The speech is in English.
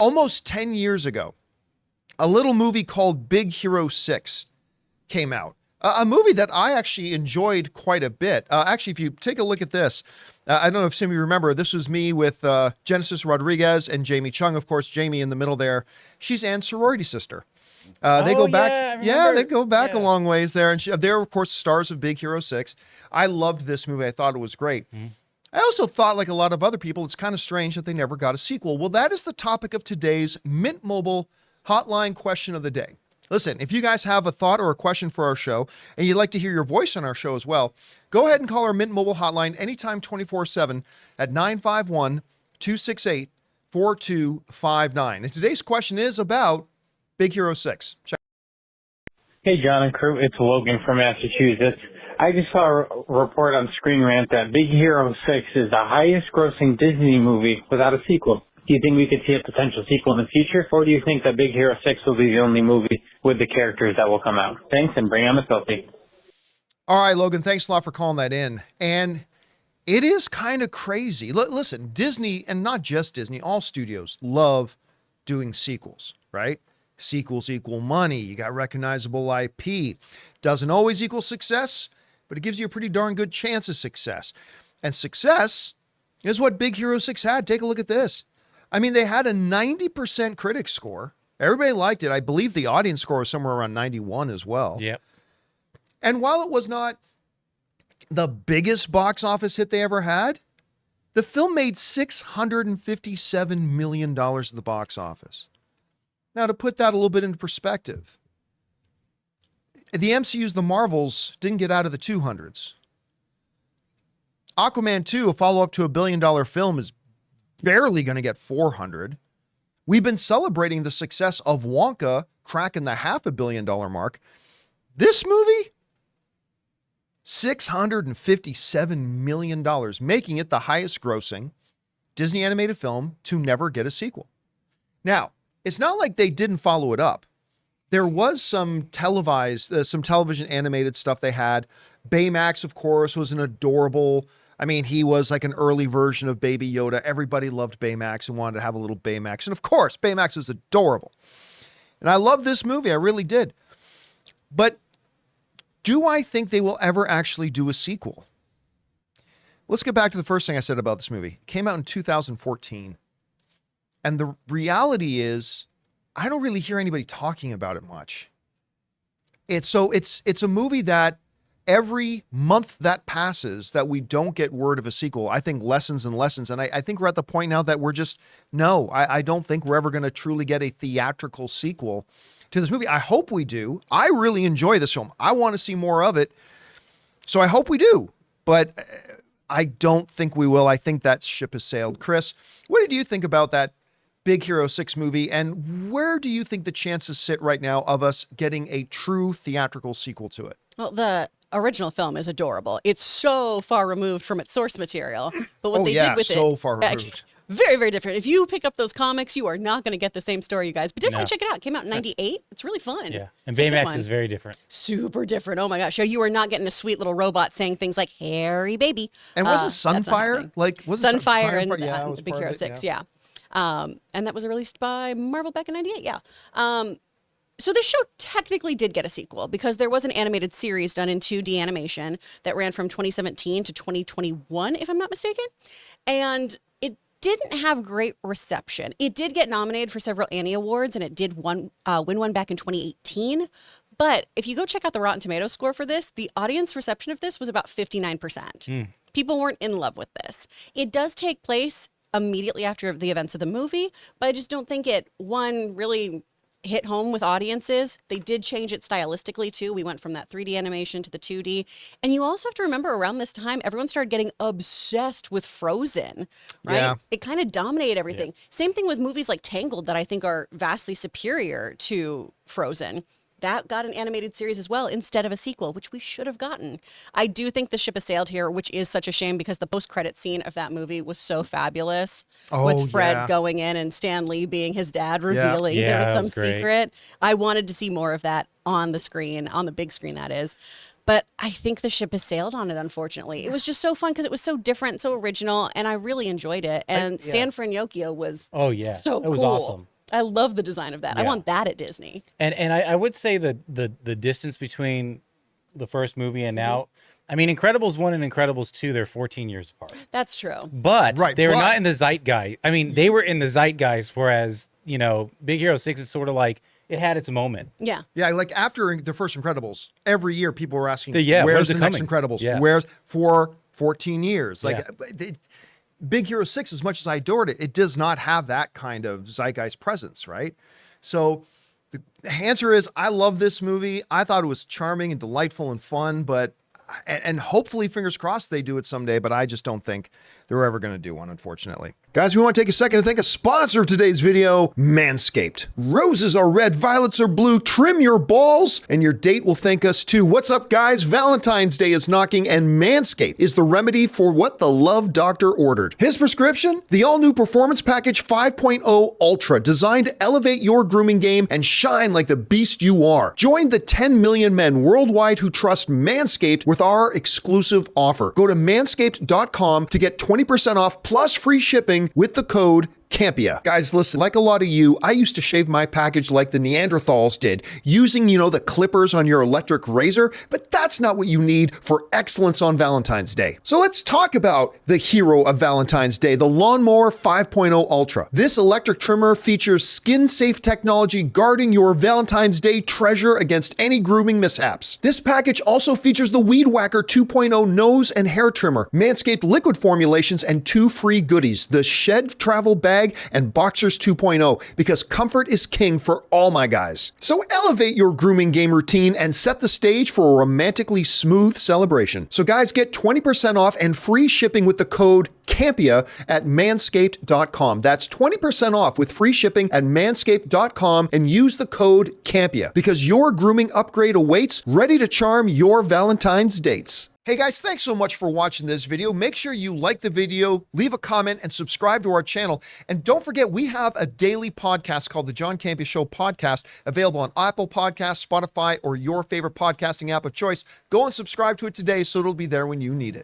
almost 10 years ago, a little movie called Big Hero 6 came out. A movie that I actually enjoyed quite a bit. Actually, if you take a look at this, I don't know if some of you remember, this was me with Genesis Rodriguez and Jamie Chung. Of course, Jamie in the middle there. She's Anne's sorority sister. They go back. Yeah, they go back a long ways there. And they're, of course, stars of Big Hero 6. I loved this movie. I thought it was great. Mm-hmm. I also thought, like a lot of other people, it's kind of strange that they never got a sequel. Well, that is the topic of today's Mint Mobile Hotline question of the day. Listen, if you guys have a thought or a question for our show, and you'd like to hear your voice on our show as well, go ahead and call our Mint Mobile Hotline anytime 24/7 at 951-268-4259. And today's question is about Big Hero 6. Hey, John and crew, it's Logan from Massachusetts. I just saw a report on Screen Rant that Big Hero 6 is the highest grossing Disney movie without a sequel. Do you think we could see a potential sequel in the future, or do you think that Big Hero 6 will be the only movie with the characters that will come out? Thanks, and bring on the filthy. All right, Logan, thanks a lot for calling that in. And it is kind of crazy. Listen, Disney, and not just Disney, all studios love doing sequels, right? Sequels equal money. You got recognizable IP. Doesn't always equal success, but it gives you a pretty darn good chance of success. And success is what Big Hero 6 had. Take a look at this. I mean, they had a 90% critic score. Everybody liked it. I believe the audience score was somewhere around 91 as well. Yep. And while it was not the biggest box office hit they ever had, the film made $657 million at the box office. Now, to put that a little bit into perspective, the MCU's The Marvels didn't get out of the 200s. Aquaman 2, a follow-up to a billion-dollar film, is barely going to get 400. We've been celebrating the success of Wonka cracking the $500 million mark. This movie, $657 million, making it the highest grossing Disney animated film to never get a sequel. Now, it's not like they didn't follow it up. There was some television animated stuff they had. Baymax, of course, was an adorable, he was like an early version of Baby Yoda. Everybody loved Baymax and wanted to have a little Baymax. And of course, Baymax was adorable. And I love this movie. I really did. But do I think they will ever actually do a sequel? Let's get back to the first thing I said about this movie. It came out in 2014. And the reality is, I don't really hear anybody talking about it much. It's a movie that every month that passes that we don't get word of a sequel, I think lessens and lessens. And I think we're at the point now that I don't think we're ever going to truly get a theatrical sequel to this movie. I hope we do. I really enjoy this film. I want to see more of it. So I hope we do. But I don't think we will. I think that ship has sailed. Chris, what did you think about that Big Hero 6 movie, and where do you think the chances sit right now of us getting a true theatrical sequel to it? Well, the original film is adorable. It's so far removed from its source material, but what they did with so far removed. Very, very different. If you pick up those comics, you are not going to get the same story, you guys. But definitely check it out. It came out in 98. It's really fun. Yeah, and Baymax is very different. Super different. Oh my gosh. You are not getting a sweet little robot saying things like, "Hairy baby." And was it Sunfire? Sunfire and Big Hero 6, yeah. And that was released by Marvel back in 98, yeah. So this show technically did get a sequel because there was an animated series done in 2D animation that ran from 2017 to 2021, if I'm not mistaken. And it didn't have great reception. It did get nominated for several Annie Awards, and it did win one back in 2018. But if you go check out the Rotten Tomatoes score for this, the audience reception of this was about 59%. People weren't in love with this. It does take place immediately after the events of the movie, but I just don't think it, really hit home with audiences. They did change it stylistically too. We went from that 3D animation to the 2D. And you also have to remember around this time, everyone started getting obsessed with Frozen, right? Yeah. It kind of dominated everything. Yeah. Same thing with movies like Tangled that I think are vastly superior to Frozen. That got an animated series as well instead of a sequel, which we should have gotten. I do think the ship has sailed here, which is such a shame because the post-credit scene of that movie was so fabulous with Fred going in and Stan Lee being his dad, revealing there was some secret. I wanted to see more of that on the screen, on the big screen, that is. But I think the ship has sailed on it, unfortunately. It was just so fun because it was so different, so original, and I really enjoyed it. And San Fran Yokio was so cool. It was awesome. I love the design of that. I Yeah. want that at Disney. And I would say that the distance between the first movie and now, I mean, Incredibles 1 and Incredibles 2, they're 14 years apart. That's true. But Right, they were but- not in the zeitgeist. I mean, they were in the zeitgeist, whereas, Big Hero 6 is sort of like, it had its moment. Yeah. Yeah, like after the first Incredibles, every year people were asking, Yeah, where's when's the it next coming? Incredibles? Yeah. Where's for 14 years? Like Yeah. Big Hero 6, as much as I adored it, it does not have that kind of zeitgeist presence, right? So the answer is, I love this movie. I thought it was charming and delightful and fun, but and hopefully, fingers crossed, they do it someday, but I just don't think they're ever going to do one, unfortunately. Guys, we want to take a second to thank a sponsor of today's video, Manscaped. Roses are red, violets are blue. Trim your balls, and your date will thank us too. What's up, guys? Valentine's Day is knocking, and Manscaped is the remedy for what the love doctor ordered. His prescription? The all-new Performance Package 5.0 Ultra, designed to elevate your grooming game and shine like the beast you are. Join the 10 million men worldwide who trust Manscaped with our exclusive offer. Go to manscaped.com to get 20% off plus free shipping with the code Campea. Guys, listen, like a lot of you, I used to shave my package like the Neanderthals did, using, the clippers on your electric razor, but that's not what you need for excellence on Valentine's Day. So let's talk about the hero of Valentine's Day, the Lawnmower 5.0 Ultra. This electric trimmer features skin-safe technology guarding your Valentine's Day treasure against any grooming mishaps. This package also features the Weed Whacker 2.0 nose and hair trimmer, Manscaped liquid formulations, and 2 free goodies, the Shed Travel Bag and Boxers 2.0, because comfort is king for all my guys. So elevate your grooming game routine and set the stage for a romantically smooth celebration. So guys, get 20% off and free shipping with the code Campea at manscaped.com. That's 20% off with free shipping at manscaped.com and use the code Campea because your grooming upgrade awaits, ready to charm your Valentine's dates. Hey guys, thanks so much for watching this video. Make sure you like the video, leave a comment, and subscribe to our channel. And don't forget, we have a daily podcast called the John Campea Show podcast, available on Apple Podcasts, Spotify, or your favorite podcasting app of choice. Go and subscribe to it today so it'll be there when you need it.